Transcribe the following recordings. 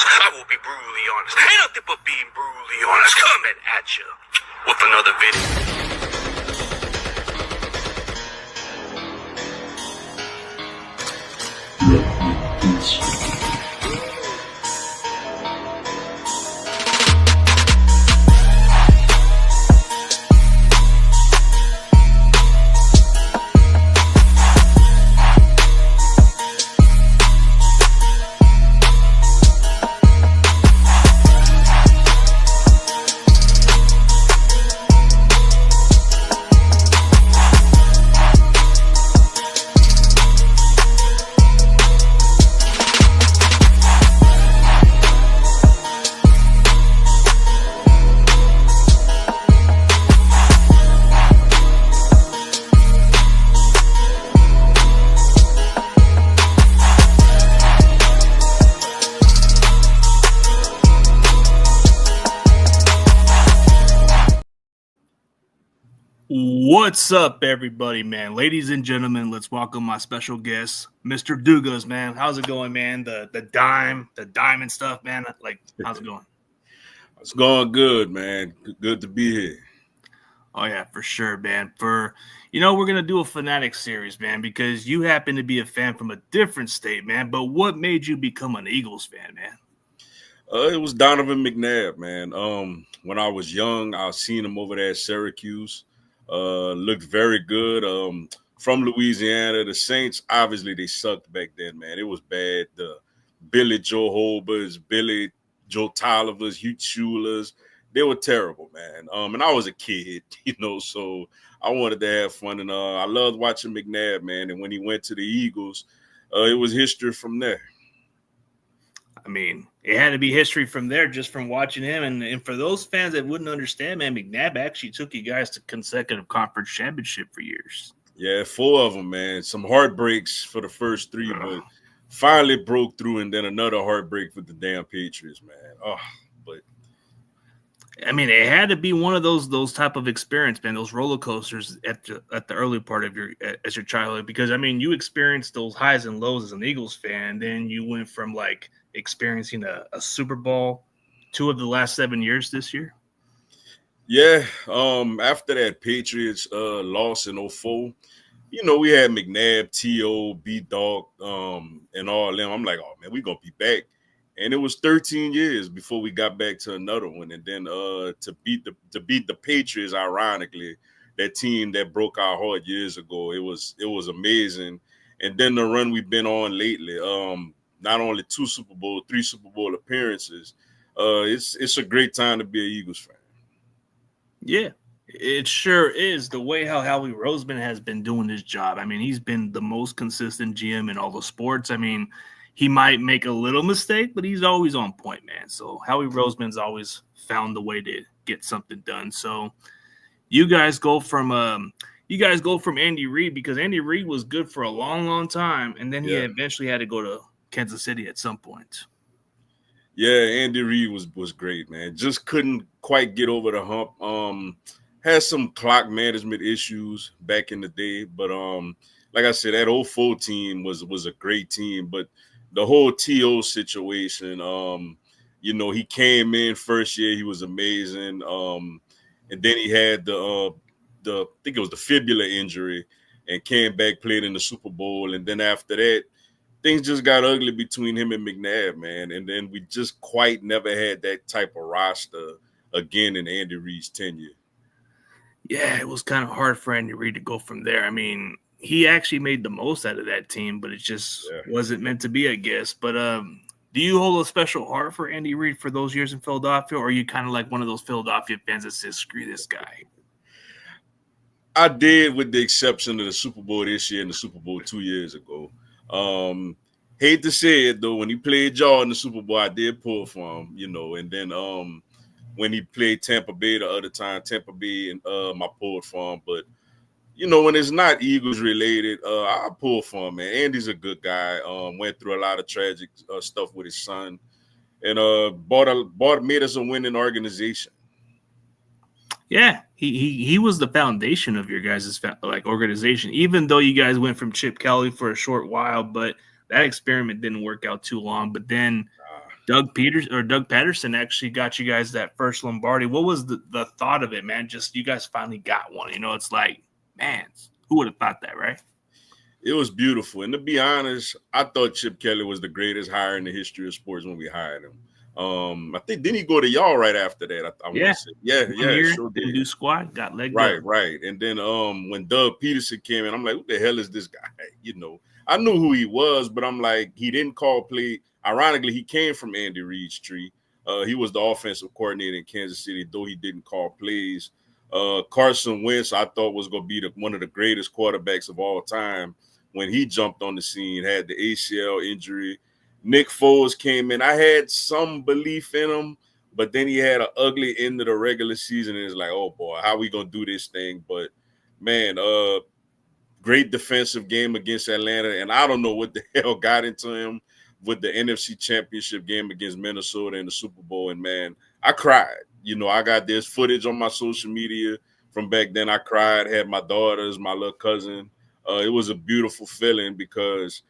I will be brutally honest. Ain't nothing but being brutally honest. Coming at you with another video. What's up, everybody, man? Ladies and gentlemen, let's welcome my special guest, Mr. Dugas, man. How's it going, man? The diamond stuff, man. Like, how's it going? It's going good, man. Good to be here. Oh yeah, for sure, man. We're gonna do a Fanatic series, man, because you happen to be a fan from a different state, man. But what made you become an Eagles fan, man? It was Donovan McNabb, man. When I was young, I seen him over there at Syracuse. Looked very good. From Louisiana, the Saints, obviously they sucked back then, man. It was bad. The Billy Joe Holbers, Billy Joe Tollivers, Hugh Schulers, they were terrible, man. And I was a kid, so I wanted to have fun. And I loved watching McNabb, man. And when he went to the Eagles, it was history from there. I mean, it had to be history from there just from watching him. And for those fans that wouldn't understand, man, McNabb actually took you guys to consecutive conference championship for years. Yeah, 4 of them, man. Some heartbreaks for the first 3, but finally broke through, and then another heartbreak with the damn Patriots, man. But I mean, it had to be one of those type of experience, man. Those roller coasters at the early part of your childhood, because I mean, you experienced those highs and lows as an Eagles fan. Then you went from like experiencing a Super Bowl 2 of the last 7 years this year. yeah, after that Patriots loss in 04, we had McNabb, T.O., B-Dog, and all them. I'm like, oh man, we're gonna be back. And it was 13 years before we got back to another one. And then to beat the Patriots, ironically, that team that broke our heart years ago, it was amazing. And then the run we've been on lately, not only 3 Super Bowl appearances, it's a great time to be an Eagles fan. Yeah, it sure is. The way how Howie Roseman has been doing his job. I mean, he's been the most consistent GM in all the sports. I mean, he might make a little mistake, but he's always on point, man. So Howie Roseman's always found the way to get something done. So you guys go from Andy Reid, because Andy Reid was good for a long, long time, and then he eventually had to go to Kansas City at some point. Yeah, Andy Reid was great, man. Just couldn't quite get over the hump. Had some clock management issues back in the day, but like I said, that 04 team was a great team. But the whole T.O. situation, he came in first year, he was amazing. And then he had the I think it was the fibula injury, and came back, played in the Super Bowl, and then after that, things just got ugly between him and McNabb, man. And then we just quite never had that type of roster again in Andy Reid's tenure. Yeah, it was kind of hard for Andy Reid to go from there. I mean, he actually made the most out of that team, but it just wasn't meant to be, I guess. But do you hold a special heart for Andy Reid for those years in Philadelphia, or are you kind of like one of those Philadelphia fans that says, screw this guy? I did, with the exception of the Super Bowl this year and the Super Bowl 2 years ago. Hate to say it, though, when he played Jaw in the Super Bowl, I did pull for him, and then when he played Tampa Bay the other time, and I pulled for him. But when it's not Eagles related, I pull for him, man. Andy's a good guy. Went through a lot of tragic stuff with his son, and made us a winning organization. Yeah, he was the foundation of your guys' organization. Even though you guys went from Chip Kelly for a short while, but that experiment didn't work out too long. But then Doug Patterson actually got you guys that first Lombardi. What was the thought of it, man? Just you guys finally got one. It's like, man, who would have thought that, right? It was beautiful. And to be honest, I thought Chip Kelly was the greatest hire in the history of sports when we hired him. I think didn't he go to y'all right after that? I want to say, yeah, sure didn't do squad, got let go. go. Right. And then when Doug Peterson came in, I'm like, what the hell is this guy? I knew who he was, but I'm like, he didn't call play. Ironically, he came from Andy Reid's tree. He was the offensive coordinator in Kansas City, though he didn't call plays. Carson Wentz, I thought was going to be one of the greatest quarterbacks of all time. When he jumped on the scene, had the ACL injury. Nick Foles came in. I had some belief in him, but then he had an ugly end of the regular season. And it's like, oh boy, how we gonna do this thing? But man, great defensive game against Atlanta. And I don't know what the hell got into him with the NFC Championship game against Minnesota in the Super Bowl. And man, I cried. I got this footage on my social media from back then. I cried, had my daughters, my little cousin. It was a beautiful feeling because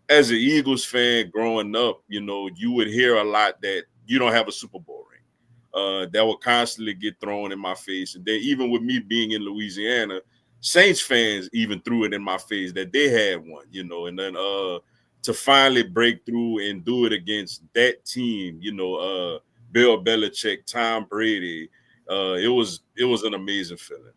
as an Eagles fan growing up, you would hear a lot that you don't have a Super Bowl ring. That would constantly get thrown in my face. And then even with me being in Louisiana, Saints fans even threw it in my face that they had one, and then to finally break through and do it against that team, Bill Belichick, Tom Brady, it was an amazing feeling.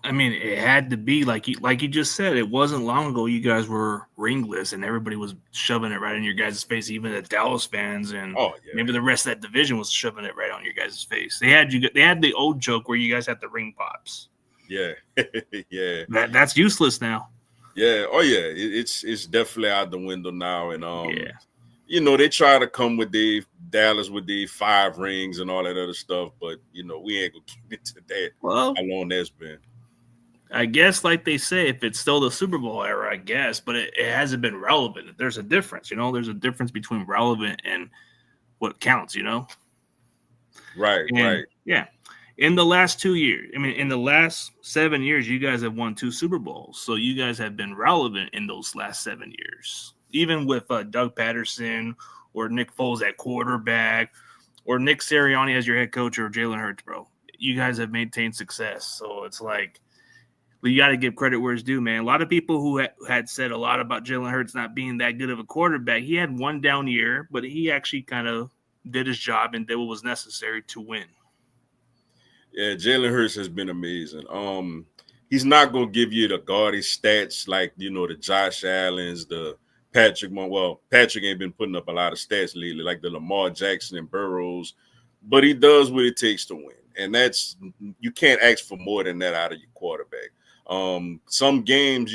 I mean, it had to be like you just said. It wasn't long ago you guys were ringless and everybody was shoving it right in your guys' face. Even the Dallas fans and maybe the rest of that division was shoving it right on your guys' face. They had the old joke where you guys had the ring pops. Yeah, yeah. That's useless now. Yeah. Oh yeah. It's definitely out the window now. And they try to come with Dallas with the 5 rings and all that other stuff, but we ain't gonna get into that. Well, how long that's been. I guess, like they say, if it's still the Super Bowl era, I guess, but it hasn't been relevant. There's a difference, There's a difference between relevant and what counts, Right, right. Yeah. In the last 2 years, in the last 7 years, you guys have won 2 Super Bowls. So you guys have been relevant in those last 7 years. Even with Doug Patterson or Nick Foles at quarterback or Nick Sirianni as your head coach or Jalen Hurts, bro. You guys have maintained success. So it's like, you got to give credit where it's due, man. A lot of people who had said a lot about Jalen Hurts not being that good of a quarterback, he had one down year, but he actually kind of did his job and did what was necessary to win. Yeah, Jalen Hurts has been amazing. He's not going to give you the gaudy stats like, the Josh Allens, the Patrick. Well, Patrick ain't been putting up a lot of stats lately, like the Lamar Jackson and Burrows, but he does what it takes to win. And you can't ask for more than that out of your quarterback. Some games,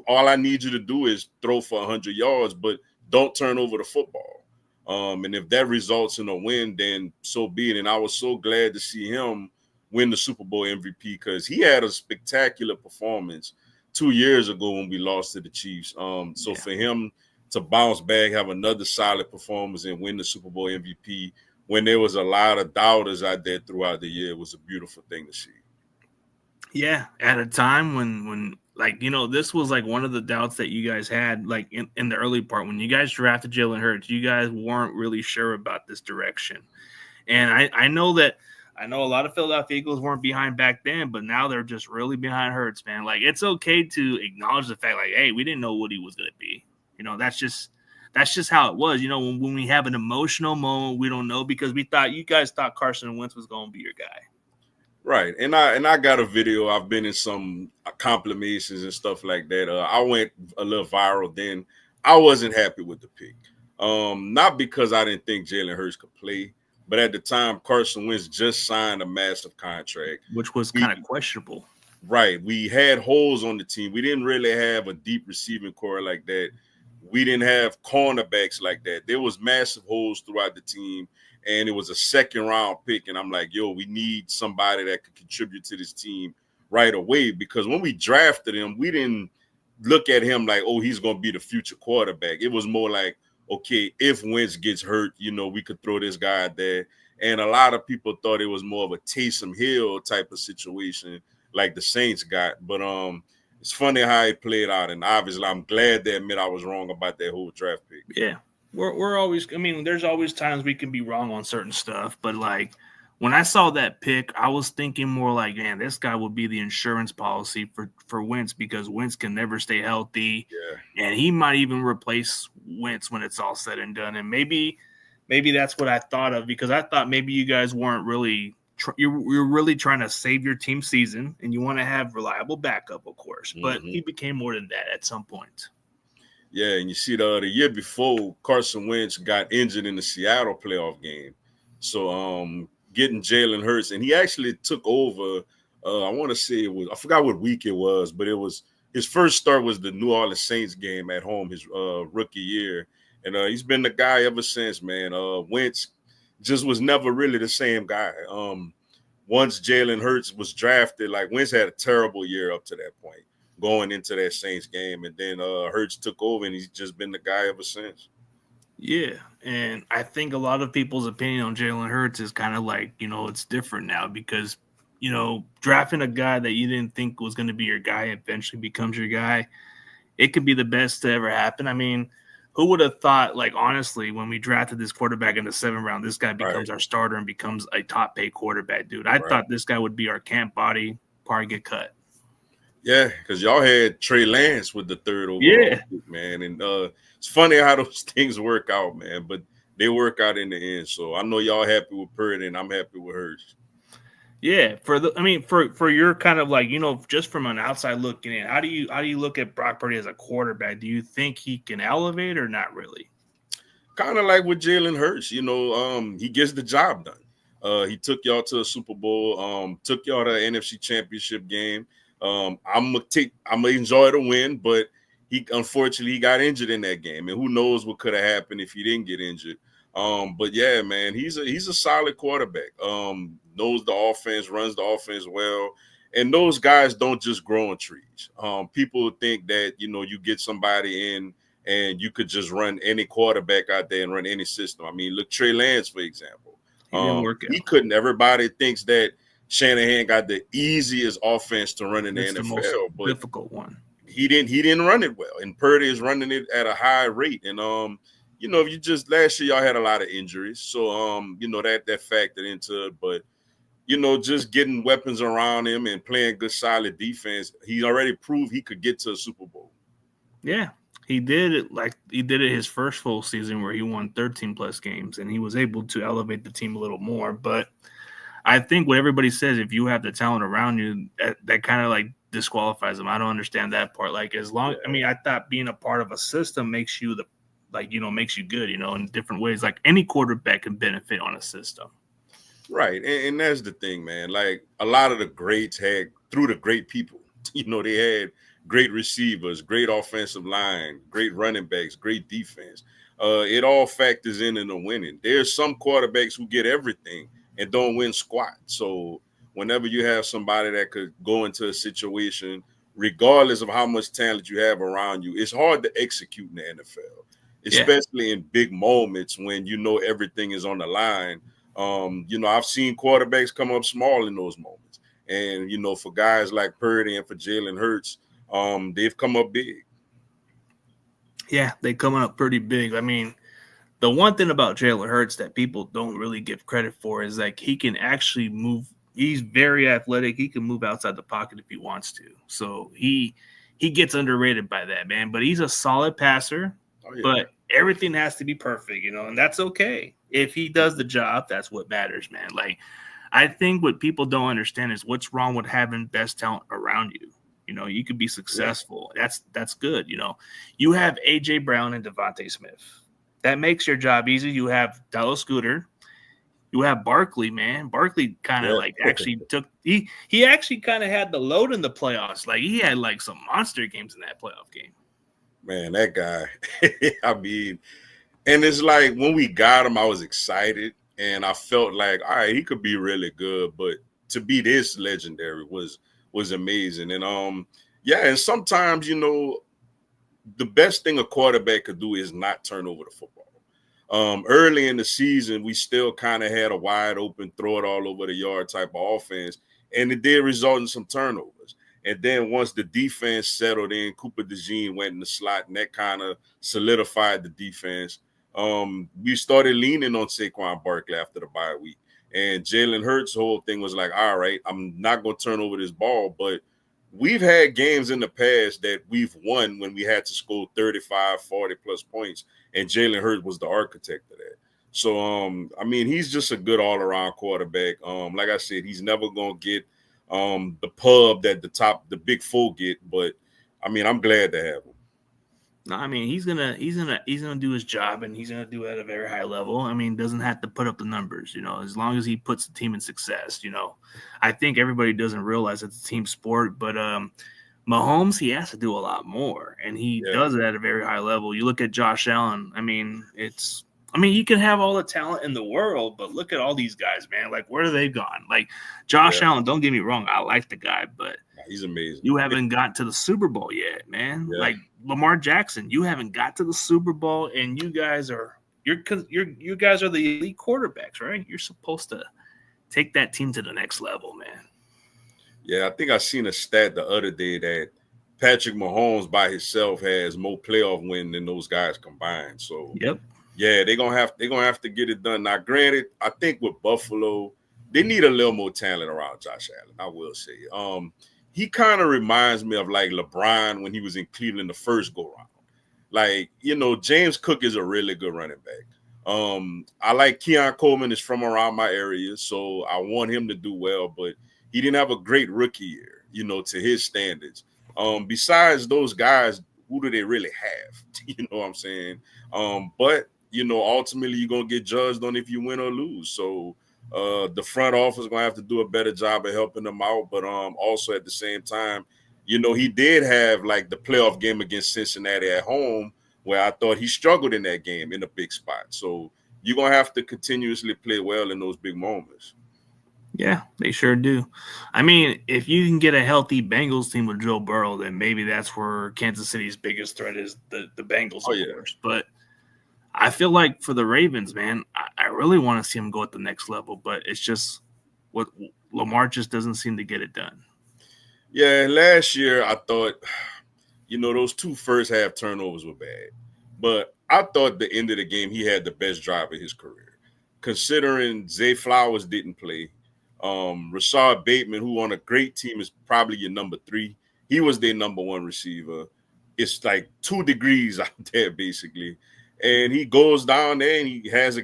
all I need you to do is throw for 100 yards, but don't turn over the football. And if that results in a win, then so be it. And I was so glad to see him win the Super Bowl MVP because he had a spectacular performance 2 years ago when we lost to the Chiefs. For him to bounce back, have another solid performance and win the Super Bowl MVP when there was a lot of doubters out there throughout the year, it was a beautiful thing to see. Yeah, at a time when this was like one of the doubts that you guys had, like in the early part when you guys drafted Jalen Hurts, you guys weren't really sure about this direction. And I know a lot of Philadelphia Eagles weren't behind back then, but now they're just really behind Hurts, man. Like, it's okay to acknowledge the fact, like, hey, we didn't know what he was going to be. That's just how it was. When we have an emotional moment, we don't know because you guys thought Carson Wentz was going to be your guy. Right. And I got a video. I've been in some acclamations and stuff like that. I went a little viral then. I wasn't happy with the pick. Not because I didn't think Jalen Hurts could play, but at the time, Carson Wentz just signed a massive contract. Which was kind of questionable. Right. We had holes on the team. We didn't really have a deep receiving core like that. We didn't have cornerbacks like that. There was massive holes throughout the team. And it was a 2nd-round pick. And I'm like, we need somebody that could contribute to this team right away. Because when we drafted him, we didn't look at him like, he's going to be the future quarterback. It was more like, okay, if Wentz gets hurt, we could throw this guy out there. And a lot of people thought it was more of a Taysom Hill type of situation like the Saints got. But it's funny how it played out. And obviously, I'm glad to admit I was wrong about that whole draft pick. Yeah. we're always. I mean, there's always times we can be wrong on certain stuff, but like when I saw that pick, I was thinking more like, man, this guy would be the insurance policy for Wentz because Wentz can never stay healthy, Yeah. and he might even replace Wentz when it's all said and done. And maybe that's what I thought of because I thought maybe you guys weren't really. You're really trying to save your team season, and you want to have reliable backup, of course. But he became more than that at some point. Yeah, and you see the year before Carson Wentz got injured in the Seattle playoff game. So getting Jalen Hurts, and he actually took over. I want to say I forgot what week it was, but it was his first start was the New Orleans Saints game at home, his rookie year. And he's been the guy ever since, man. Wentz just was never really the same guy. Once Jalen Hurts was drafted, like Wentz had a terrible year up to that point, going into that Saints game, and then Hurts took over, and he's just been the guy ever since. Yeah, and I think a lot of people's opinion on Jalen Hurts is kind of like, it's different now because, drafting a guy that you didn't think was going to be your guy eventually becomes your guy. It could be the best to ever happen. I mean, who would have thought, like, honestly, when we drafted this quarterback in the 7th round, this guy becomes our starter and becomes a top paid quarterback, dude. I thought this guy would be our camp body, probably get cut. Yeah, because y'all had Trey Lance with the 3rd overall pick, man. And it's funny how those things work out, man. But they work out in the end. So I know y'all happy with Purdy, and I'm happy with Hurts. Yeah, for your kind of like, just from an outside looking in, how do you look at Brock Purdy as a quarterback? Do you think he can elevate or not really? Kind of like with Jalen Hurts, he gets the job done. He took y'all to a Super Bowl, took y'all to an NFC Championship game. I'm gonna enjoy the win, but he unfortunately got injured in that game, and who knows what could have happened if he didn't get injured. But yeah, man, he's a solid quarterback. Knows the offense, runs the offense well, and those guys don't just grow on trees. People think that you get somebody in and you could just run any quarterback out there and run any system. I mean, look, Trey Lance, for example. He didn't work out. He couldn't. Everybody thinks that Shanahan got the easiest offense to run in the NFL, the most but difficult one. He didn't run it well, and Purdy is running it at a high rate. And if you just last year y'all had a lot of injuries, so that factored into it. But just getting weapons around him and playing good, solid defense, he already proved he could get to a Super Bowl. Yeah, he did it his first full season where he won 13 plus games, and he was able to elevate the team a little more. But I think what everybody says, if you have the talent around you, that kind of like disqualifies him. I don't understand that part. Like I thought being a part of a system makes you makes you good, in different ways. Like any quarterback can benefit on a system. Right. And that's the thing, man. Like a lot of the greats had through the great people, they had great receivers, great offensive line, great running backs, great defense. It all factors in the winning. There's some quarterbacks who get everything and don't win squat. So whenever you have somebody that could go into a situation, regardless of how much talent you have around you, it's hard to execute in the NFL, especially in big moments when everything is on the line. I've seen quarterbacks come up small in those moments. And, for guys like Purdy and for Jalen Hurts, they've come up big. Yeah, they come up pretty big. I mean, the one thing about Jalen Hurts that people don't really give credit for is like he can actually move. He's very athletic. He can move outside the pocket if he wants to. So he gets underrated by that, man. But he's a solid passer. Oh, yeah. But everything has to be perfect, and that's okay. If he does the job, that's what matters, man. Like, I think what people don't understand is what's wrong with having best talent around you. You could be successful. Yeah. That's good. You have AJ Brown and Devontae Smith. That makes your job easy. You have Dallas Scooter. You have Barkley, man. Barkley kind of actually took he actually kind of had the load in the playoffs. Like he had like some monster games in that playoff game. Man, that guy. I mean, and it's like when we got him, I was excited and I felt like, all right, he could be really good, but to be this legendary was amazing. And and sometimes the best thing a quarterback could do is not turn over the football. Early in the season, we still kind of had a wide open, throw it all over the yard type of offense, and it did result in some turnovers. And then once the defense settled in, Cooper DeJean went in the slot, and that kind of solidified the defense. we started leaning on Saquon Barkley after the bye week. And Jalen Hurts' whole thing was like, all right, I'm not going to turn over this ball. But we've had games in the past that we've won when we had to score 35, 40-plus points. And Jalen Hurts was the architect of that. So, I mean, he's just a good all-around quarterback. Like I said, he's never going to get the pub that the big four get. But, I mean, I'm glad to have him. No, I mean he's gonna do his job, and he's gonna do it at a very high level. I mean, doesn't have to put up the numbers, as long as he puts the team in success. I think everybody doesn't realize it's a team sport, but Mahomes, he has to do a lot more, and he does it at a very high level. You look at Josh Allen. I mean, you can have all the talent in the world, but look at all these guys, man. Like, where have they gone? Like Josh Allen, don't get me wrong, I like the guy, but he's amazing. You haven't got to the Super Bowl yet, man. Yeah. Like Lamar Jackson, you haven't got to the Super Bowl, and you guys are the elite quarterbacks, right? You're supposed to take that team to the next level, man. Yeah, I think I seen a stat the other day that Patrick Mahomes by himself has more playoff wins than those guys combined. So yeah, they're gonna have to get it done. Now, granted, I think with Buffalo, they need a little more talent around Josh Allen. I will say. He kind of reminds me of like LeBron when he was in Cleveland the first go round. Like, James Cook is a really good running back. I like Keon Coleman is from around my area, so I want him to do well, but he didn't have a great rookie year, to his standards. Besides those guys, who do they really have? You know what I'm saying? But ultimately you're gonna get judged on if you win or lose. So the front office is gonna have to do a better job of helping them out, but also at the same time, he did have like the playoff game against Cincinnati at home where I thought he struggled in that game in a big spot. So you're gonna have to continuously play well in those big moments. Yeah, they sure do. I mean, if you can get a healthy Bengals team with Joe Burrow, then maybe that's where Kansas City's biggest threat is the Bengals, of course. But I feel like for the Ravens, man, I really want to see them go at the next level, but it's just what Lamar just doesn't seem to get it done. Yeah, last year I thought, those two first half turnovers were bad, but I thought the end of the game he had the best drive of his career, considering Zay Flowers didn't play. Rashad Bateman, who on a great team is probably your number 3, he was their number 1 receiver. It's like 2 degrees out there basically. And he goes down there and he has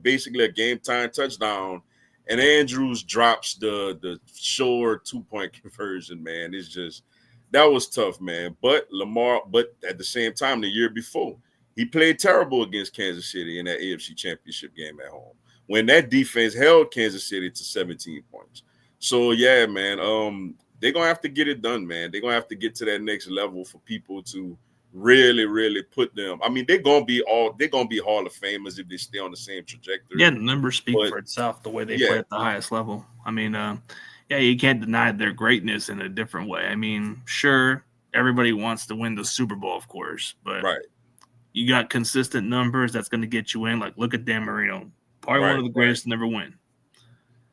basically a game time touchdown. And Andrews drops the short 2-point conversion, man. It's just, that was tough, man. But at the same time, the year before, he played terrible against Kansas City in that AFC Championship game at home, when that defense held Kansas City to 17 points. So, yeah, man, they're going to have to get it done, man. They're going to have to get to that next level for people to really, really put them. I mean, they're gonna be Hall of Famers if they stay on the same trajectory. Yeah, the numbers speak for itself the way they play at the highest level. I mean, you can't deny their greatness in a different way. I mean, sure, everybody wants to win the Super Bowl, of course, but you got consistent numbers that's going to get you in. Like, look at Dan Marino, probably one of the greatest to never win.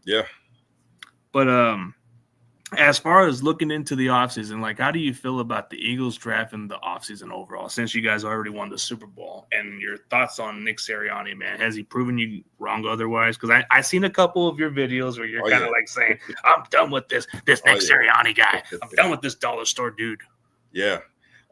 Yeah, but as far as looking into the offseason, like, how do you feel about the Eagles draft and the offseason overall, since you guys already won the Super Bowl? And your thoughts on Nick Sirianni, man? Has he proven you wrong otherwise? Because I seen a couple of your videos where you're kind of like saying, I'm done with this Nick Sirianni guy. I'm done with this dollar store dude. Yeah.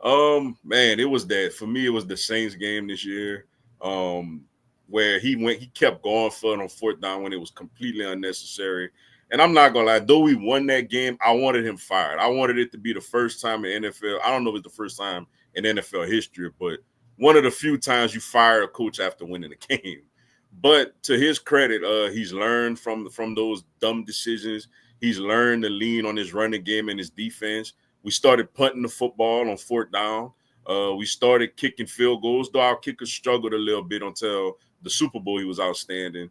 Man, it was that. For me, it was the Saints game this year where he kept going for it on 4th down when it was completely unnecessary. And I'm not going to lie, though we won that game, I wanted him fired. I wanted it to be the first time in NFL. I don't know if it's the first time in NFL history, but one of the few times you fire a coach after winning a game. But to his credit, he's learned from those dumb decisions. He's learned to lean on his running game and his defense. We started punting the football on 4th down. We started kicking field goals, though our kicker struggled a little bit until the Super Bowl. He was outstanding.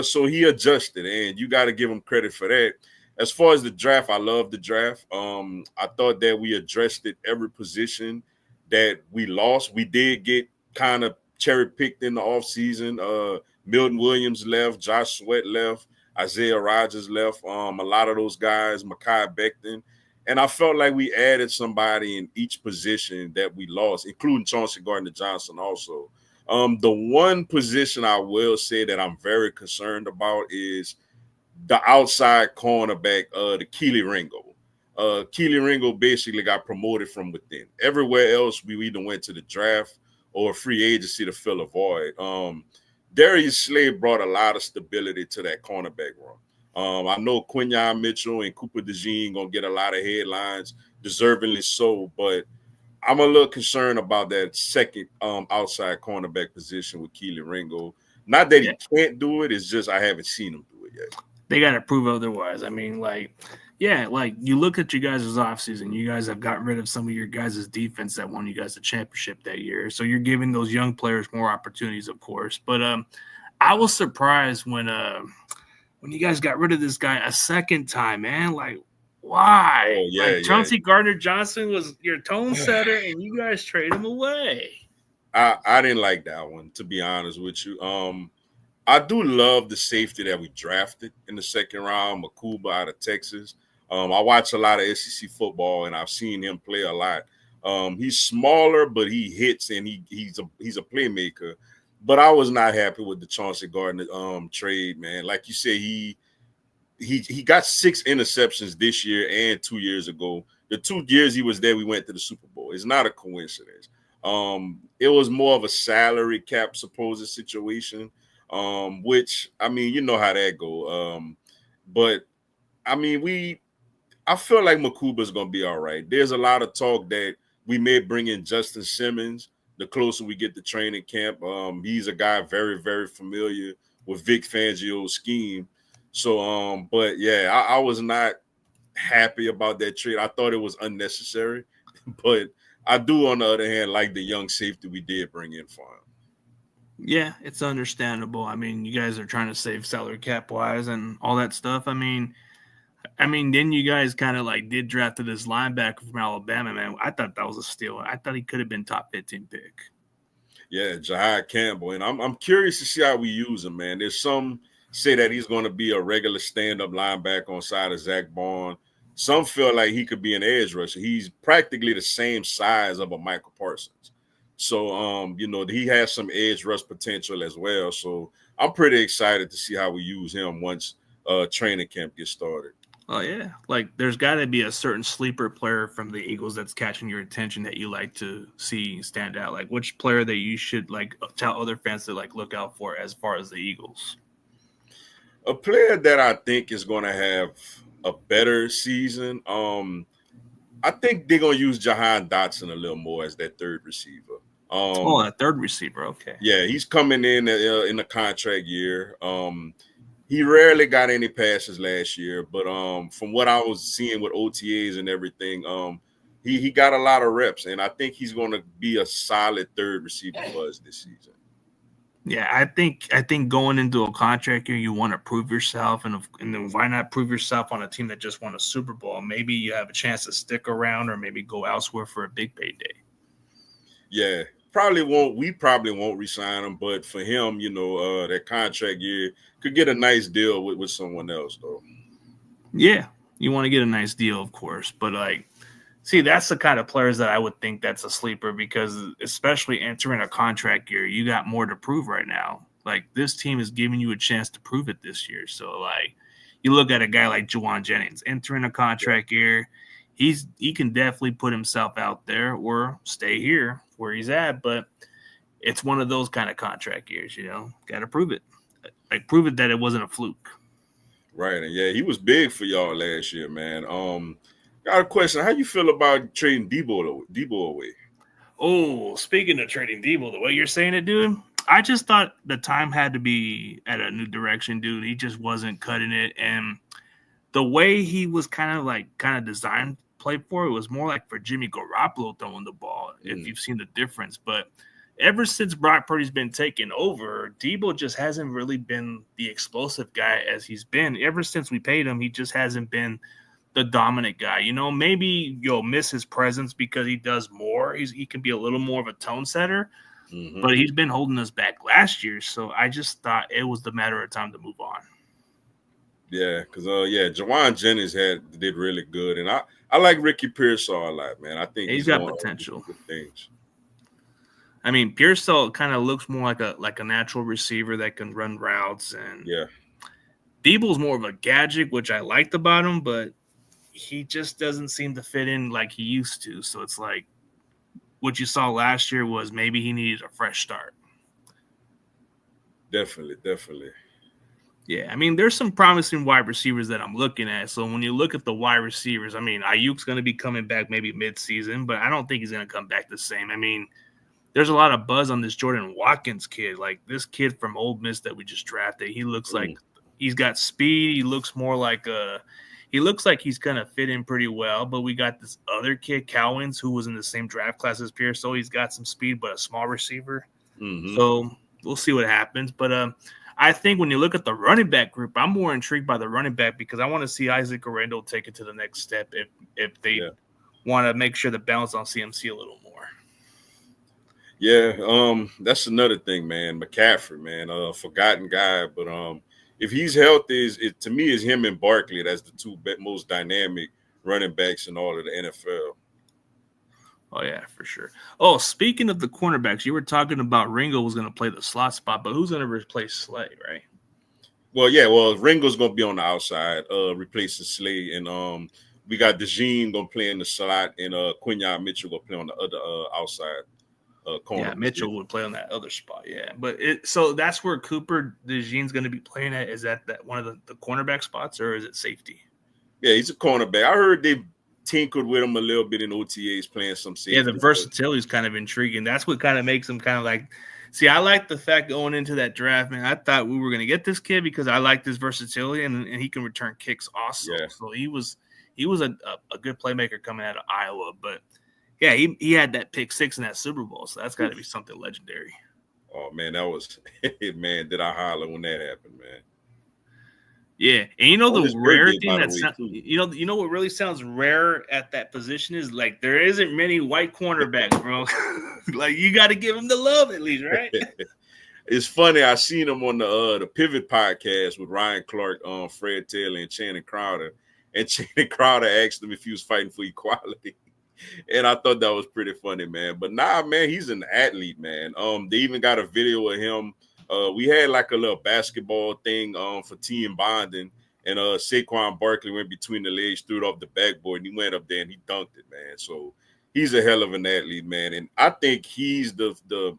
So he adjusted, and you got to give him credit for that. As far as the draft, I love the draft. I thought that we addressed it every position that we lost. We did get kind of cherry-picked in the offseason. Milton Williams left, Josh Sweat left, Isaiah Rodgers left, a lot of those guys, Mekhi Becton. And I felt like we added somebody in each position that we lost, including Chauncey Gardner-Johnson also. The one position I will say that I'm very concerned about is the outside cornerback, the Keely Ringo. Keely Ringo basically got promoted from within. Everywhere else, we either went to the draft or free agency to fill a void. Darius Slay brought a lot of stability to that cornerback room. I know Quinyon Mitchell and Cooper DeJean gonna get a lot of headlines, deservingly so, but I'm a little concerned about that second outside cornerback position with Keely Ringo. Not that he can't do it, it's just I haven't seen him do it yet. They got to prove otherwise. I mean, like you look at you guys' offseason, you guys have gotten rid of some of your guys' defense that won you guys the championship that year. So you're giving those young players more opportunities, of course. But I was surprised when you guys got rid of this guy a second time, man. Like, why? Oh, yeah, like Chauncey Gardner-Johnson was your tone setter, and you guys trade him away. I didn't like that one, to be honest with you. I do love the safety that we drafted in the second round, Makuba out of Texas. I watch a lot of SEC football, and I've seen him play a lot. He's smaller, but he hits, and he's a playmaker. But I was not happy with the Chauncey Gardner trade, man. Like you said, he got 6 interceptions this year and 2 years ago. The 2 years he was there, we went to the Super Bowl. It's not a coincidence. It was more of a salary cap supposed situation. Which I mean, you know how that go. But I mean, I feel like Makuba's gonna be all right. There's a lot of talk that we may bring in Justin Simmons the closer we get to training camp. He's a guy very, very familiar with Vic Fangio's scheme. So, but yeah, I was not happy about that trade. I thought it was unnecessary, but I do, on the other hand, like the young safety we did bring in for him. Yeah, it's understandable. I mean, you guys are trying to save salary cap wise and all that stuff. I mean, then you guys kind of like did draft this linebacker from Alabama, man. I thought that was a steal. I thought he could have been top 15 pick. Yeah, Jahad Campbell, and I'm curious to see how we use him, man. There's some say that he's going to be a regular stand-up linebacker on side of Zach Bond. Some feel like he could be an edge rusher. He's practically the same size of a Michael Parsons. So, he has some edge rush potential as well. So I'm pretty excited to see how we use him once training camp gets started. Oh, yeah. Like, there's got to be a certain sleeper player from the Eagles that's catching your attention that you like to see stand out. Like, which player that you should, like, tell other fans to, like, look out for as far as the Eagles? A player that I think is going to have a better season, I think they're going to use Jahan Dotson a little more as that third receiver. That third receiver, okay. Yeah, he's coming in the contract year. He rarely got any passes last year, but from what I was seeing with OTAs and everything, he got a lot of reps, and I think he's going to be a solid third receiver for us this season. Yeah, I think going into a contract year, you want to prove yourself, and then why not prove yourself on a team that just won a Super Bowl? Maybe you have a chance to stick around, or maybe go elsewhere for a big payday. Yeah, probably won't. We probably won't re-sign him, but for him, that contract year could get a nice deal with someone else, though. Yeah, you want to get a nice deal, of course, but see, that's the kind of players that I would think that's a sleeper, because especially entering a contract year, you got more to prove right now. Like, this team is giving you a chance to prove it this year. So, like, you look at a guy like Juwan Jennings entering a contract year, he can definitely put himself out there or stay here where he's at, but it's one of those kind of contract years, got to prove it. Like, prove it that it wasn't a fluke. Right, and yeah, he was big for y'all last year, man. Got a question. How you feel about trading Debo away? Oh, speaking of trading Debo, the way you're saying it, dude, I just thought the time had to be at a new direction, dude. He just wasn't cutting it. And the way he was kind of designed play for, it was more like for Jimmy Garoppolo throwing the ball, if you've seen the difference. But ever since Brock Purdy's been taken over, Debo just hasn't really been the explosive guy as he's been. Ever since we paid him, he just hasn't been the dominant guy. Maybe you'll miss his presence because he does more. He can be a little more of a tone setter, but he's been holding us back last year. So I just thought it was the matter of time to move on. Yeah, because Juwan Jennings did really good, and I like Ricky Pearsall a lot, man. I think he's got potential. Good things. I mean, Pearsall kind of looks more like a natural receiver that can run routes, and Yeah. Debo's more of a gadget, which I liked about him, but he just doesn't seem to fit in like he used to. So it's like what you saw last year was maybe he needed a fresh start. Definitely. Yeah, I mean, there's some promising wide receivers that I'm looking at. So when you look at the wide receivers, I mean, Ayuk's going to be coming back maybe mid-season, but I don't think he's going to come back the same. I mean, there's a lot of buzz on this Jordan Watkins kid. Like this kid from Ole Miss that we just drafted, he looks like he's got speed. He looks more like he looks like he's going to fit in pretty well. But we got this other kid, Cowens, who was in the same draft class as Pierce. So he's got some speed, but a small receiver. Mm-hmm. So we'll see what happens. But I think when you look at the running back group, I'm more intrigued by the running back because I want to see Isaac Orendo take it to the next step if they want to make sure to balance on CMC a little more. Yeah, that's another thing, man. McCaffrey, man, forgotten guy, but if he's healthy, to me is him and Barkley. That's the two most dynamic running backs in all of the NFL. Oh, yeah, for sure. Oh, speaking of the cornerbacks, you were talking about Ringo was going to play the slot spot, but who's going to replace Slay, right? Well, Ringo's going to be on the outside, replacing Slay, and we got DeJean going to play in the slot, and Quinyon Mitchell going to play on the other outside corner. Yeah, Mitchell would play on that other spot, yeah. But so that's where Cooper DeJean's going to be playing at. Is that one of the cornerback spots, or is it safety? Yeah, he's a cornerback. I heard they tinkered with him a little bit in OTAs playing some safety. Yeah, the versatility is kind of intriguing. That's what kind of makes him kind of like – see, I like the fact going into that draft, man. I thought we were going to get this kid because I like this versatility, and he can return kicks also. Yeah. So he was a good playmaker coming out of Iowa. But, yeah, he had that pick 6 in that Super Bowl, so that's got to be something legendary. Oh, man, that was – man, did I holler when that happened, man. Yeah, and you know the rare thing you know what really sounds rare at that position is like there isn't many white cornerbacks, bro. Like you got to give him the love at least, right? It's funny. I seen him on the Pivot podcast with Ryan Clark, Fred Taylor, and Channing Crowder, and Channing Crowder asked him if he was fighting for equality, and I thought that was pretty funny, man. But nah, man, he's an athlete, man. They even got a video of him. We had like a little basketball thing for team bonding, and Saquon Barkley went between the legs, threw it off the backboard, and he went up there and he dunked it, man. So he's a hell of an athlete, man. And I think he's the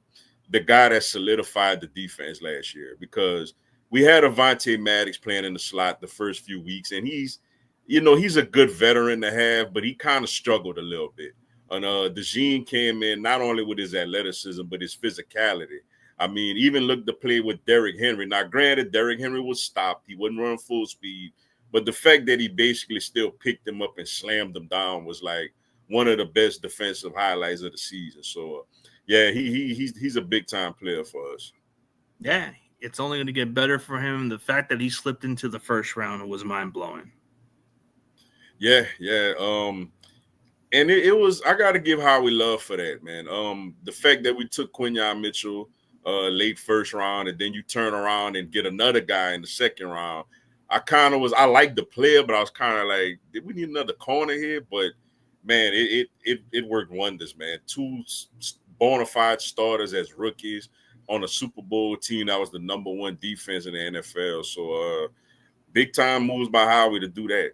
guy that solidified the defense last year because we had Avonte Maddox playing in the slot the first few weeks, and he's a good veteran to have, but he kind of struggled a little bit. And DeJean came in not only with his athleticism, but his physicality. I mean, even look to play with Derrick Henry. Now, granted, Derrick Henry was stopped. He wasn't running full speed. But the fact that he basically still picked him up and slammed him down was like one of the best defensive highlights of the season. So, yeah, he's a big-time player for us. Yeah, it's only going to get better for him. The fact that he slipped into the first round was mind-blowing. Yeah. And it was – I got to give Howie love for that, man. The fact that we took Quinyon Mitchell – late first round, and then you turn around and get another guy in the second round. I liked the player, but I was kind of like, did we need another corner here? But man, it worked wonders, man. 2 bona fide starters as rookies on a Super Bowl team that was the number 1 defense in the NFL. So big time moves by Howie to do that.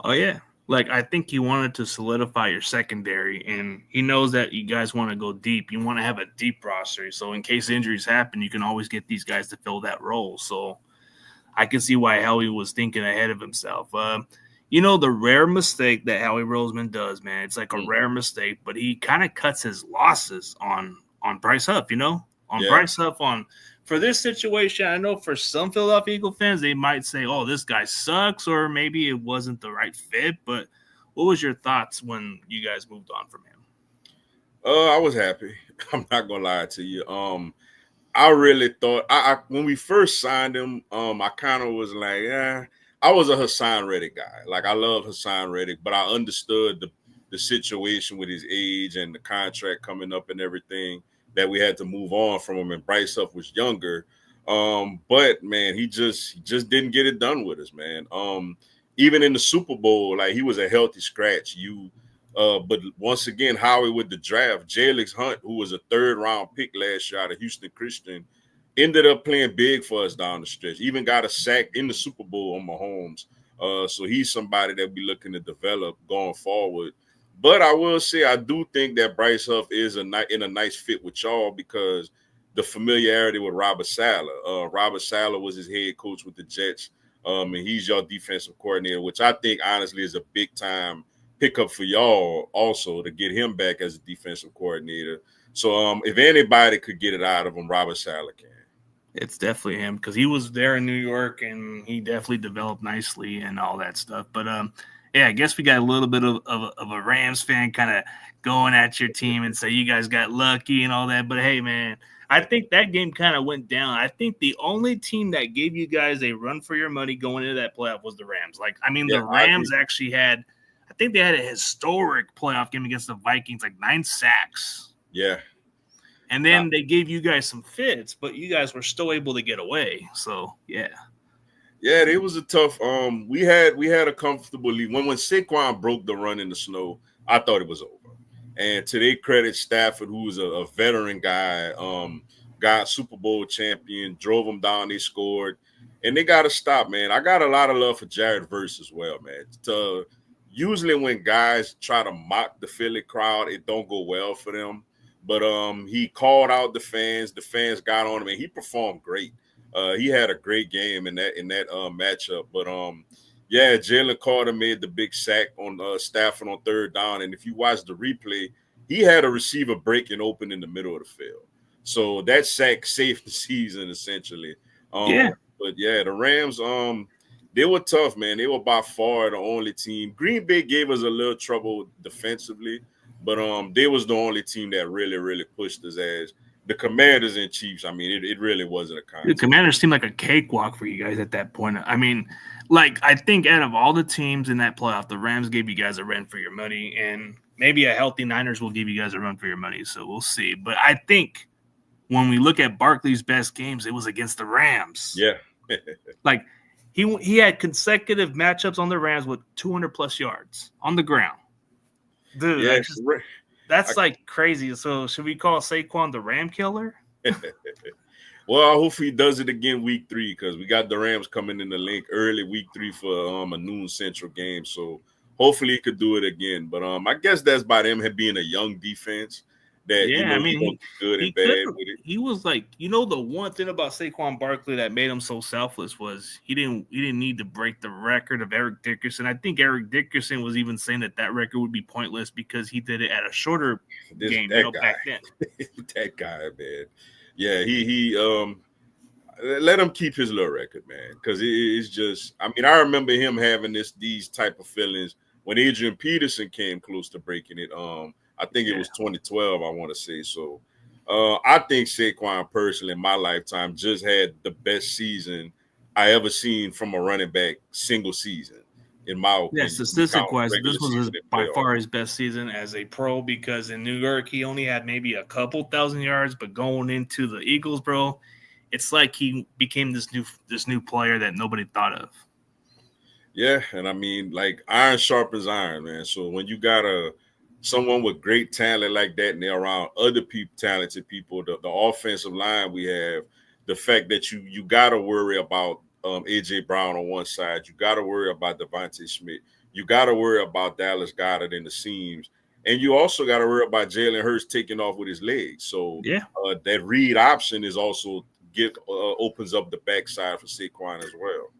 Oh yeah. Like, I think he wanted to solidify your secondary, and he knows that you guys want to go deep. You want to have a deep roster. So in case injuries happen, you can always get these guys to fill that role. So I can see why Howie was thinking ahead of himself. The rare mistake that Howie Roseman does, man, it's like a rare mistake, but he kind of cuts his losses on Bryce Huff, Bryce Huff for this situation. I know for some Philadelphia Eagle fans, they might say, oh, this guy sucks, or maybe it wasn't the right fit. But what was your thoughts when you guys moved on from him? I was happy. I'm not going to lie to you. I really thought when we first signed him, I kind of was like, I was a Hassan Reddick guy. Like, I love Hassan Reddick, but I understood the situation with his age and the contract coming up and everything, that we had to move on from him, and Bryce Huff was younger. But man, he just didn't get it done with us, man. Even in the Super Bowl, like, he was a healthy scratch. You But once again, Howie with the draft, Jalix Hunt, who was a 3rd-round pick last year out of Houston Christian, ended up playing big for us down the stretch. Even got a sack in the Super Bowl on Mahomes. So he's somebody that we looking to develop going forward. But I will say I do think that Bryce Huff is in a nice fit with y'all because the familiarity with Robert Saleh. Robert Saleh was his head coach with the Jets, and he's your defensive coordinator, which I think honestly is a big time pickup for y'all also to get him back as a defensive coordinator. So if anybody could get it out of him, Robert Saleh can. It's definitely him because he was there in New York and he definitely developed nicely and all that stuff. But yeah, I guess we got a little bit of a Rams fan kind of going at your team and say you guys got lucky and all that. But hey, man, I think that game kind of went down. I think the only team that gave you guys a run for your money going into that playoff was the Rams. Like, I mean, the Rams actually had, I think they had a historic playoff game against the Vikings, like 9 sacks. Yeah. And then they gave you guys some fits, but you guys were still able to get away. So, yeah. Yeah, it was a tough. We had a comfortable lead. When Saquon broke the run in the snow, I thought it was over. And to their credit, Stafford, who was a veteran guy, got Super Bowl champion, drove them down, they scored, and they got to stop, man. I got a lot of love for Jared Verse as well, man. Usually when guys try to mock the Philly crowd, it don't go well for them. But he called out the fans. The fans got on him, and he performed great. He had a great game in that matchup. But yeah, Jalen Carter made the big sack on Stafford on 3rd down. And if you watch the replay, he had a receiver breaking open in the middle of the field. So that sack saved the season essentially. Yeah. But yeah, the Rams, they were tough, man. They were by far the only team. Green Bay gave us a little trouble defensively. But they was the only team that really, really pushed us as the Commanders and Chiefs. I mean, it really wasn't a contest. The Commanders seemed like a cakewalk for you guys at that point. I mean, like, I think out of all the teams in that playoff, the Rams gave you guys a run for your money, and maybe a healthy Niners will give you guys a run for your money. So we'll see. But I think when we look at Barkley's best games, it was against the Rams. Yeah. Like, he had consecutive matchups on the Rams with 200-plus yards on the ground. Dude, yeah, that's like crazy. So should we call Saquon the Ram killer? Well, I hope he does it again week 3 because we got the Rams coming in the link early week 3 for a noon Central game. So hopefully he could do it again. But I guess that's by them being a young defense. That I mean, he good and bad with it. He was like, the one thing about Saquon Barkley that made him so selfless was he didn't need to break the record of Eric Dickerson. I think Eric Dickerson was even saying that record would be pointless because he did it at a shorter game back then. That guy, man. Yeah, he let him keep his little record, man, because it's just. I mean, I remember him having these type of feelings when Adrian Peterson came close to breaking it. I think it was 2012, I want to say. So I think Saquon personally in my lifetime just had the best season I ever seen from a running back single season, in my opinion. Yeah, statistic-wise, this was by far his best season as a pro because in New York, he only had maybe a couple thousand yards, but going into the Eagles, bro, it's like he became this new player that nobody thought of. Yeah, and I mean, like, iron sharpens iron, man. So when you got someone with great talent like that, and they're around other talented people. The offensive line we have, the fact that you got to worry about AJ Brown on one side, you got to worry about Devontae Smith, you got to worry about Dallas Goedert in the seams, and you also got to worry about Jalen Hurts taking off with his legs. So that read option is also opens up the backside for Saquon as well.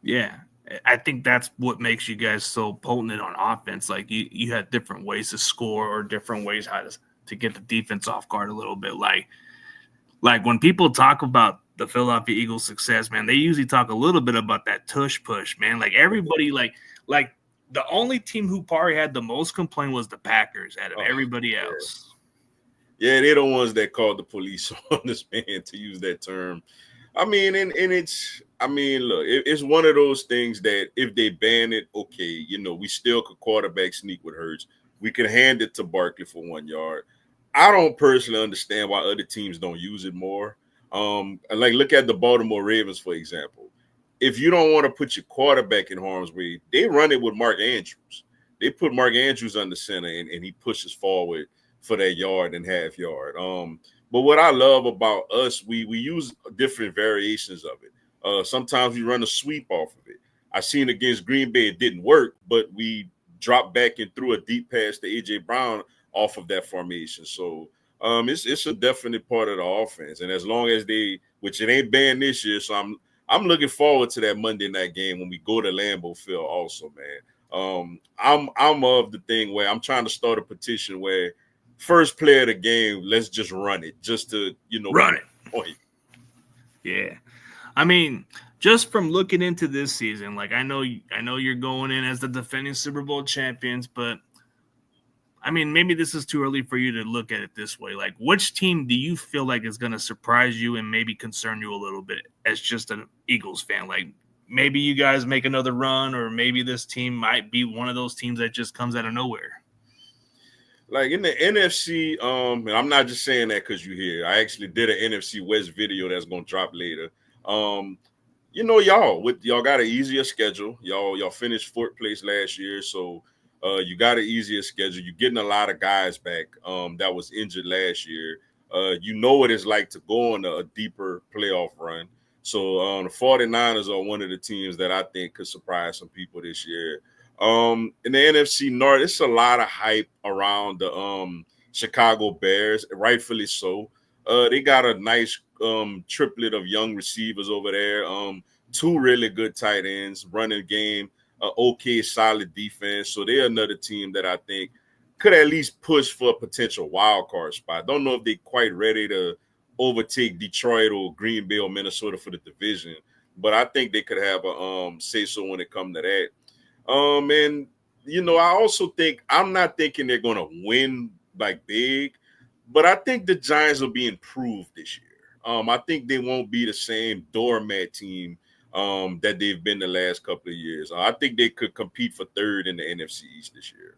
Yeah. I think that's what makes you guys so potent on offense. Like you had different ways to score or different ways how to get the defense off guard a little bit. Like when people talk about the Philadelphia Eagles' success, man, they usually talk a little bit about that tush push, man. Like everybody, like the only team who probably had the most complaint was the Packers out of everybody else. Yeah, they're the ones that called the police on this man, to use that term. I mean, and it's, I mean, look, it's one of those things that if they ban it, okay, we still could quarterback sneak with Hurts. We could hand it to Barkley for 1 yard. I don't personally understand why other teams don't use it more. Like, look at the Baltimore Ravens, for example. If you don't want to put your quarterback in harm's way, they run it with Mark Andrews. they put Mark Andrews under center and he pushes forward for that yard and half yard. But what I love about us, we use different variations of it. Sometimes we run a sweep off of it. I seen against Green Bay it didn't work, but we dropped back and threw a deep pass to AJ Brown off of that formation. So it's a definite part of the offense. And as long as they, which it ain't banned this year, so I'm looking forward to that Monday night game when we go to Lambeau Field also, man. I'm of the thing where I'm trying to start a petition where first play of the game, let's just run it, just to run it. Point. Yeah, I mean, just from looking into this season, like I know you're going in as the defending Super Bowl champions, but I mean, maybe this is too early for you to look at it this way. Like, which team do you feel like is going to surprise you and maybe concern you a little bit as just an Eagles fan? Like, maybe you guys make another run, or maybe this team might be one of those teams that just comes out of nowhere. Like in the NFC, and I'm not just saying that because you're here. I actually did an NFC West video that's gonna drop later. Y'all got an easier schedule. Y'all finished fourth place last year, so you got an easier schedule. You're getting a lot of guys back that was injured last year. You know what it's like to go on a deeper playoff run. So the 49ers are one of the teams that I think could surprise some people this year. In the NFC North, it's a lot of hype around the Chicago Bears, rightfully so. They got a nice triplet of young receivers over there. Two really good tight ends, running game, okay, solid defense. So they're another team that I think could at least push for a potential wild card spot. Don't know if they're quite ready to overtake Detroit or Green Bay or Minnesota for the division, but I think they could have a say so when it comes to that. And I also think I'm not thinking they're gonna win like big, but I think the Giants will be improved this year. I think they won't be the same doormat team that they've been the last couple of years. I think they could compete for third in the NFC East this year.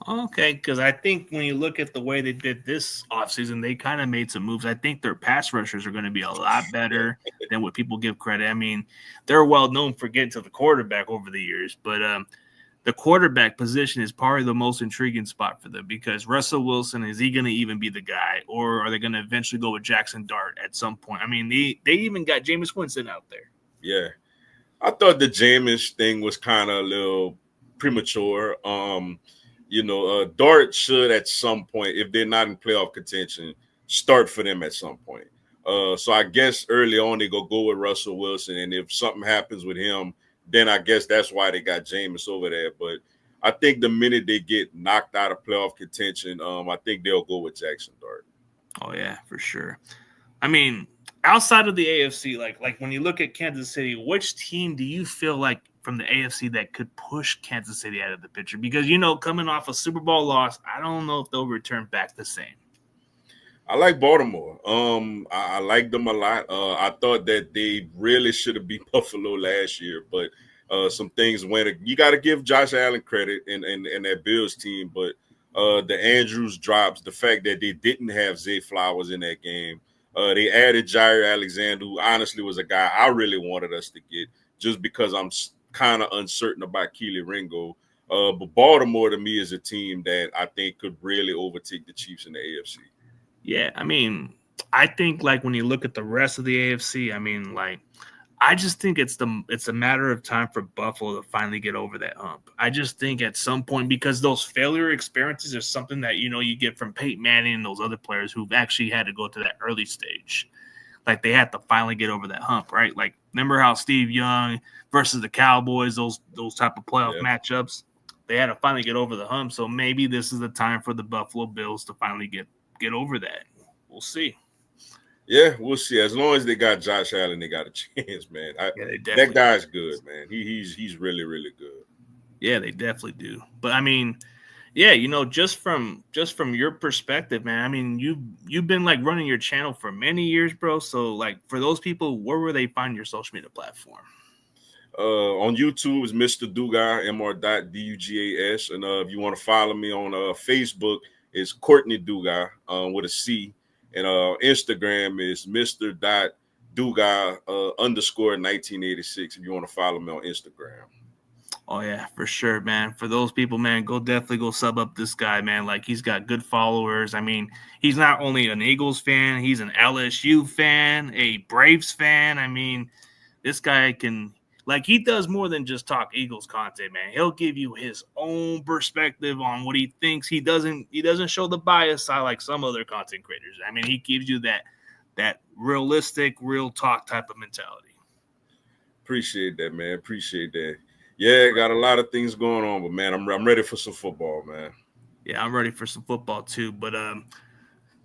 Okay, because I think when you look at the way they did this offseason, they kind of made some moves. I think their pass rushers are going to be a lot better than what people give credit. I mean, they're well known for getting to the quarterback over the years, but the quarterback position is probably the most intriguing spot for them because Russell Wilson, is he going to even be the guy, or are they going to eventually go with Jackson Dart at some point? I mean, they even got Jameis Winston out there. Yeah, I thought the Jameis thing was kind of a little premature. Dart should at some point, if they're not in playoff contention, start for them at some point. So I guess early on they go with Russell Wilson, and if something happens with him, then I guess that's why they got Jameis over there. But I think the minute they get knocked out of playoff contention, I think they'll go with Jackson Dart. Oh yeah, for sure. I mean, outside of the AFC, like when you look at Kansas City, which team do you feel like from the AFC that could push Kansas City out of the picture? Because, coming off a Super Bowl loss, I don't know if they'll return back the same. I like Baltimore. I like them a lot. I thought that they really should have beat Buffalo last year, but some things went. You got to give Josh Allen credit and that Bills team, but the Andrews drops, the fact that they didn't have Zay Flowers in that game. They added Jair Alexander, who honestly was a guy I really wanted us to get, just because I'm kind of uncertain about Keely Ringo. But Baltimore, to me, is a team that I think could really overtake the Chiefs in the AFC. Yeah, I mean, I think like when you look at the rest of the AFC, I mean, like, I just think it's a matter of time for Buffalo to finally get over that hump. I just think at some point, because those failure experiences are something that, you get from Peyton Manning and those other players who've actually had to go to that early stage. Like, they had to finally get over that hump, right? Like, remember how Steve Young versus the Cowboys, those type of playoff matchups, they had to finally get over the hump. So maybe this is the time for the Buffalo Bills to finally get over that. We'll see. Yeah, we'll see. As long as they got Josh Allen, they got a chance, man. That guy's good, man. He's really, really good. Yeah, they definitely do. But I mean, yeah, just from your perspective, man. I mean, you've been like running your channel for many years, bro. So like for those people, where will they find your social media platform? On YouTube is Mr. Dugas, Mr.Dugas. And if you want to follow me on Facebook, it's Courtney Dugas with a C. And Instagram is Mr.Dugas _1986 if you want to follow me on Instagram. Oh yeah, for sure, man. For those people, man, definitely go sub up this guy, man. Like he's got good followers. I mean, he's not only an Eagles fan, he's an LSU fan, a Braves fan. I mean, this guy can he does more than just talk Eagles content, man. He'll give you his own perspective on what he thinks. He doesn't show the bias side like some other content creators. I mean, he gives you that realistic, real talk type of mentality. Appreciate that, man. Appreciate that. Yeah, got a lot of things going on, but man, I'm ready for some football, man. Yeah, I'm ready for some football too. But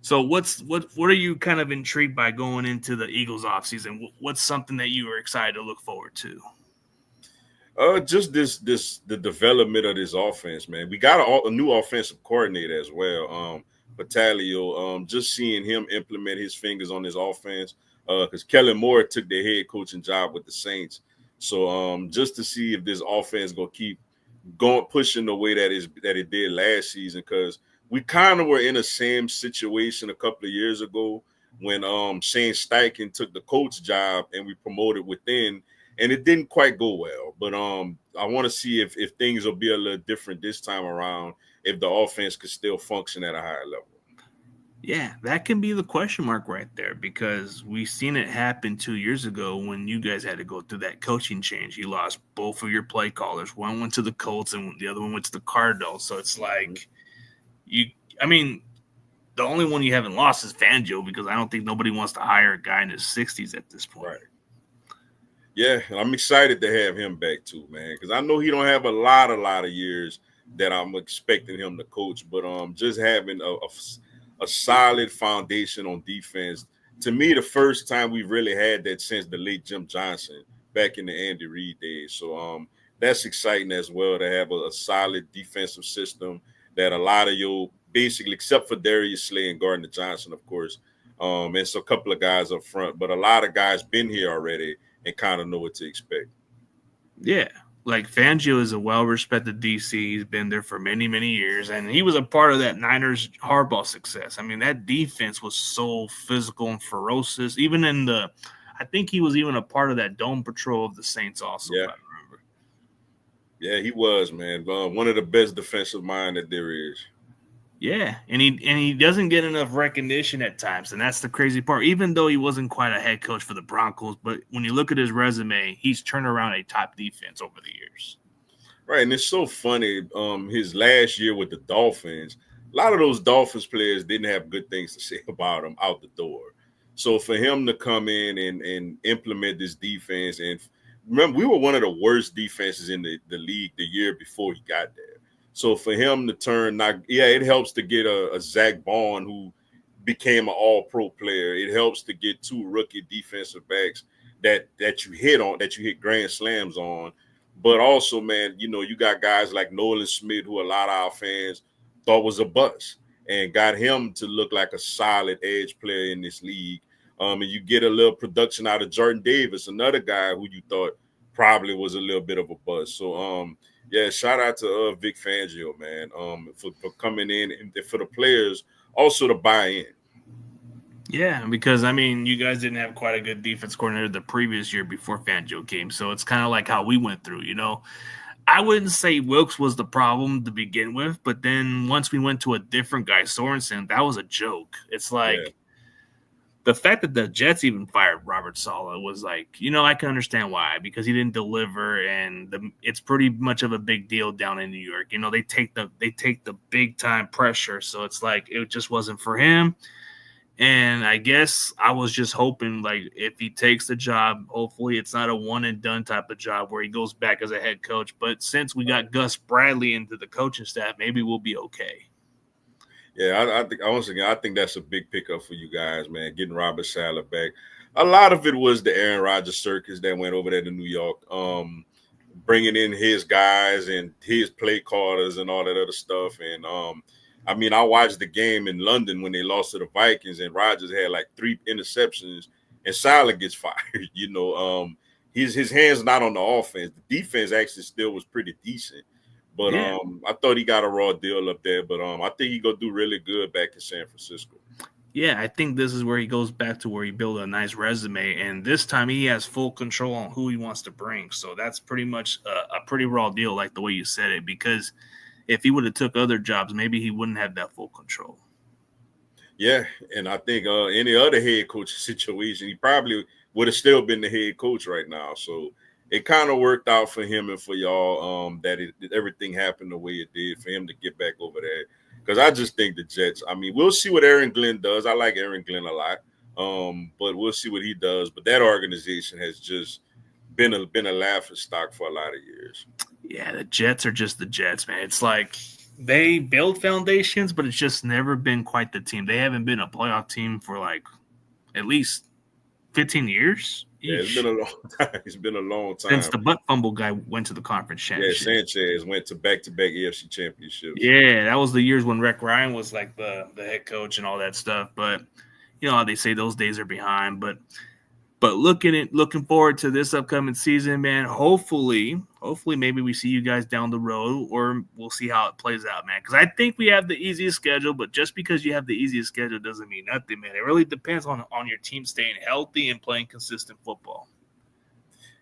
so what are you kind of intrigued by going into the Eagles offseason? What's something that you are excited to look forward to? Just the development of this offense, man. We got a new offensive coordinator as well, Batalio. Just seeing him implement his fingers on his offense, because Kellen Moore took the head coaching job with the Saints. So just to see if this offense gonna keep going pushing the way that it did last season, because we kind of were in the same situation a couple of years ago when Shane Steichen took the coach job and we promoted within, and it didn't quite go well. But I want to see if things will be a little different this time around, if the offense could still function at a higher level. Yeah, that can be the question mark right there, because we seen it happen 2 years ago when you guys had to go through that coaching change. You lost both of your play callers. One went to the Colts and the other one went to the Cardinals. So it's like I mean, the only one you haven't lost is Fangio, because I don't think nobody wants to hire a guy in his 60s at this point. Right. Yeah, and I'm excited to have him back too, man, because I know he don't have a lot of years that I'm expecting him to coach, but just having a solid foundation on defense. To me, the first time we really had that since the late Jim Johnson back in the Andy Reid days. So that's exciting as well, to have a solid defensive system that a lot of your basically, except for Darius Slay and Gardner Johnson, of course, and so a couple of guys up front, but a lot of guys been here already and kind of know what to expect. Yeah. Like Fangio is a well-respected DC. He's been there for many, many years, and he was a part of that Niners hardball success. I mean, that defense was so physical and ferocious. Even I think he was even a part of that dome patrol of the Saints also, Yeah. if I remember. Yeah, he was, man. One of the best defensive mind that there is. Yeah, and he doesn't get enough recognition at times, and that's the crazy part. Even though he wasn't quite a head coach for the Broncos, but when you look at his resume, he's turned around a top defense over the years. Right, and it's so funny. His last year with the Dolphins, a lot of those Dolphins players didn't have good things to say about him out the door. So for him to come in and implement this defense, and remember, we were one of the worst defenses in the league the year before he got there. So for him to turn, it helps to get a Zach Bond who became an all-pro player. It helps to get two rookie defensive backs that you hit grand slams on. But also, man, you got guys like Nolan Smith, who a lot of our fans thought was a bust, and got him to look like a solid edge player in this league. And you get a little production out of Jordan Davis, another guy who you thought probably was a little bit of a bust. So, yeah, shout out to Vic Fangio, man, for coming in, and for the players also to buy in. Yeah, because I mean, you guys didn't have quite a good defense coordinator the previous year before Fangio came, so it's kind of like how we went through. I wouldn't say Wilkes was the problem to begin with, but then once we went to a different guy, Sorensen, that was a joke. It's like the fact that the Jets even fired Robert Saleh was like, I can understand why, because he didn't deliver, and it's pretty much of a big deal down in New York. They take the big time pressure, so it's like it just wasn't for him. And I guess I was just hoping, like, if he takes the job, hopefully it's not a one and done type of job where he goes back as a head coach. But since we got Gus Bradley into the coaching staff, maybe we'll be okay. Yeah, I think that's a big pickup for you guys, man. Getting Robert Saleh back. A lot of it was the Aaron Rodgers circus that went over there to New York, bringing in his guys and his play callers and all that other stuff. And I mean, I watched the game in London when they lost to the Vikings, and Rodgers had like 3 interceptions, and Saleh gets fired. His hands not on the offense. The defense actually still was pretty decent. But I thought he got a raw deal up there. But I think he gonna do really good back in San Francisco. Yeah, I think this is where he goes back to where he built a nice resume, and this time he has full control on who he wants to bring. So that's pretty much a pretty raw deal, like the way you said it. Because if he would have took other jobs, maybe he wouldn't have that full control. Yeah, and I think any other head coach situation, he probably would have still been the head coach right now. So it kind of worked out for him and for y'all that everything happened the way it did for him to get back over there. Because I just think the Jets. I mean, we'll see what Aaron Glenn does. I like Aaron Glenn a lot, but we'll see what he does. But that organization has just been a laughing stock for a lot of years. Yeah, the Jets are just the Jets, man. It's like they build foundations, but it's just never been quite the team. They haven't been a playoff team for like at least 15 years. Yeah, it's been a long time. It's been a long time since the butt fumble guy went to the conference championship. Yeah, Sanchez went to back-to-back AFC championships. Yeah, that was the years when Rex Ryan was like the head coach and all that stuff. But you know how they say those days are behind. But looking forward to this upcoming season, man. Hopefully maybe we see you guys down the road, or we'll see how it plays out, man. Because I think we have the easiest schedule, but just because you have the easiest schedule doesn't mean nothing, man. It really depends on your team staying healthy and playing consistent football.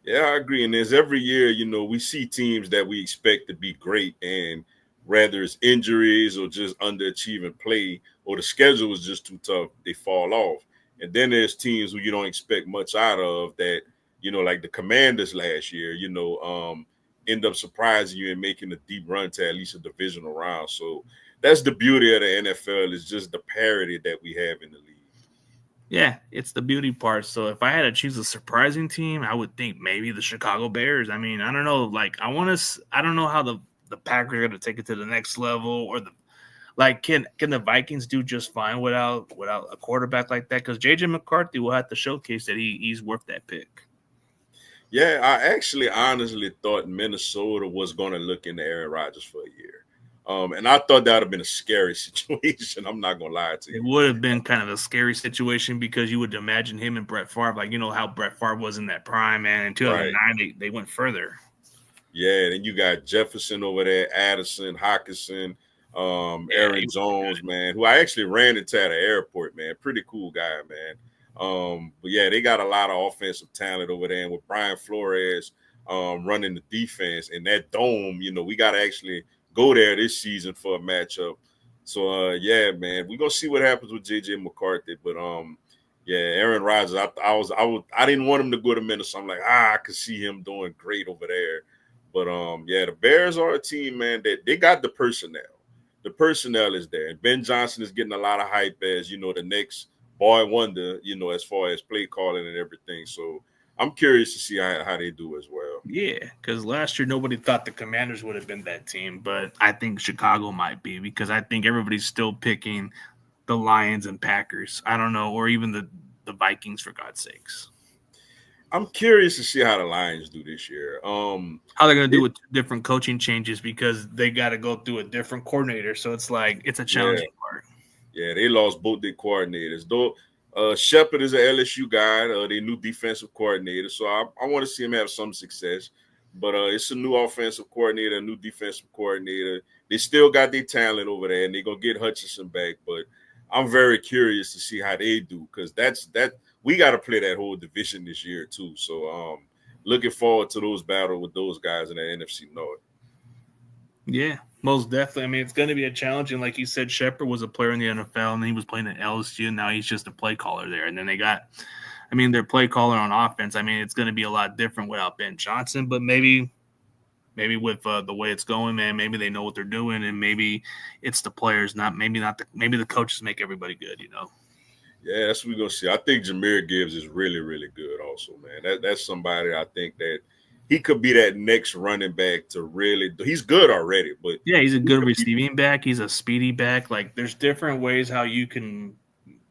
Yeah, I agree. And there's every year, you know, we see teams that we expect to be great, and whether it's injuries or just underachieving play or the schedule is just too tough, they fall off. And then there's teams who you don't expect much out of that, you know, like the Commanders last year, you know, end up surprising you and making a deep run to at least a divisional round. So that's the beauty of the NFL, is just the parity that we have in the league. Yeah, it's the beauty part. So if I had to choose a surprising team, I would think maybe the Chicago Bears. I mean, I don't know. Like, I don't know how the Packers are going to take it to the next level, or can the Vikings do just fine without a quarterback like that? Because JJ McCarthy will have to showcase that he's worth that pick. Yeah, I actually honestly thought Minnesota was going to look into Aaron Rodgers for a year. And I thought that would have been a scary situation. I'm not going to lie to you. It would have been kind of a scary situation because you would imagine him and Brett Favre, like, you know how Brett Favre was in that prime, man. In 2009, right. They went further. Yeah, then you got Jefferson over there, Addison, Hawkinson, Aaron Jones, man, who I actually ran into at the airport, man. Pretty cool guy, man. But yeah, they got a lot of offensive talent over there, and with Brian Flores running the defense and that dome, you know, we got to actually go there this season for a matchup. So yeah, man, we're gonna see what happens with JJ McCarthy. But yeah, Aaron Rodgers, I didn't want him to go to Minnesota. I'm like, I could see him doing great over there. But yeah, the Bears are a team, man, that they got the personnel. The personnel is there. And Ben Johnson is getting a lot of hype as, you know, the next boy wonder, you know, as far as play calling and everything. So I'm curious to see how they do as well. Yeah, because last year nobody thought the Commanders would have been that team, but I think Chicago might be, because I think everybody's still picking the Lions and Packers. I don't know, or even the Vikings, for God's sakes. I'm curious to see how the Lions do this year. How they're going to do with different coaching changes, because they got to go through a different coordinator. So it's like, it's a challenging part. Yeah, they lost both their coordinators. Though Shepard is an LSU guy, their new defensive coordinator. So I want to see him have some success. But it's a new offensive coordinator, a new defensive coordinator. They still got their talent over there, and they're going to get Hutchinson back. But I'm very curious to see how they do, because we got to play that whole division this year too. So looking forward to those battles with those guys in the NFC North. Yeah, most definitely. I mean, it's going to be a challenge. And like you said, Shepard was a player in the NFL, and he was playing at LSU, and now he's just a play caller there. And then they got, I mean, their play caller on offense. I mean, it's going to be a lot different without Ben Johnson, but maybe with the way it's going, man, maybe they know what they're doing, and maybe it's the players, maybe the coaches make everybody good, you know? Yeah, that's what we're going to see. I think Jahmyr Gibbs is really, really good also, man. That's somebody I think that he could be that next running back to really – he's good already. But yeah, he's a good receiving back. He's a speedy back. Like, there's different ways how you can,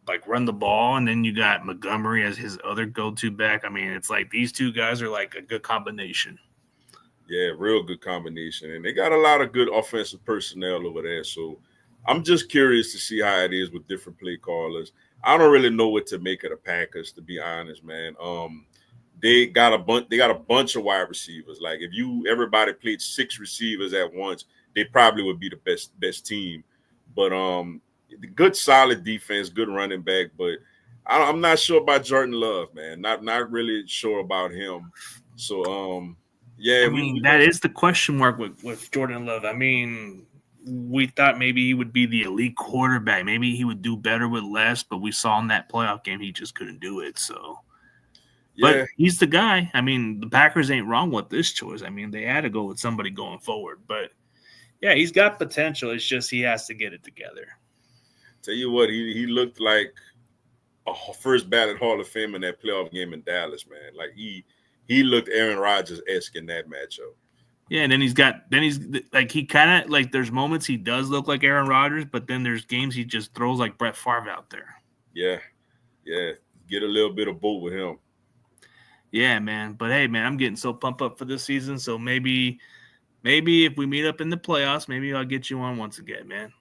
like, run the ball, and then you got Montgomery as his other go-to back. I mean, it's like these two guys are like a good combination. Yeah, real good combination. And they got a lot of good offensive personnel over there. So I'm just curious to see how it is with different play callers. I don't really know what to make of the Packers, to be honest, man. They got a bunch of wide receivers. Like, if everybody played 6 receivers at once, they probably would be the best team. But good, solid defense, good running back, but I'm not sure about Jordan Love, man. Not really sure about him. So, yeah, I we mean, that gonna, is the question mark with Jordan Love. I mean, we thought maybe he would be the elite quarterback. Maybe he would do better with less, but we saw in that playoff game he just couldn't do it. So, but yeah, he's the guy. I mean, the Packers ain't wrong with this choice. I mean, they had to go with somebody going forward. But yeah, he's got potential. It's just he has to get it together. tell you what, he looked like a first ballot Hall of Fame in that playoff game in Dallas, man. Like he looked Aaron Rodgers-esque in that matchup. Yeah, and then he's like he kind of like there's moments he does look like Aaron Rodgers, but then there's games he just throws like Brett Favre out there. Yeah, yeah. Get a little bit of both with him. Yeah, man. But hey, man, I'm getting so pumped up for this season. So maybe if we meet up in the playoffs, maybe I'll get you on once again, man.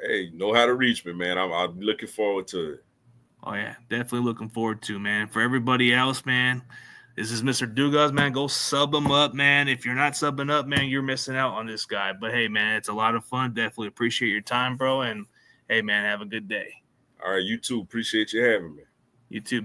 Hey, you know how to reach me, man. I'm looking forward to it. Oh yeah, definitely looking forward to, man. For everybody else, man, this is Mr. Dugas, man. Go sub him up, man. If you're not subbing up, man, you're missing out on this guy. But hey, man, it's a lot of fun. Definitely appreciate your time, bro. And hey, man, have a good day. All right, you too. Appreciate you having me. You too.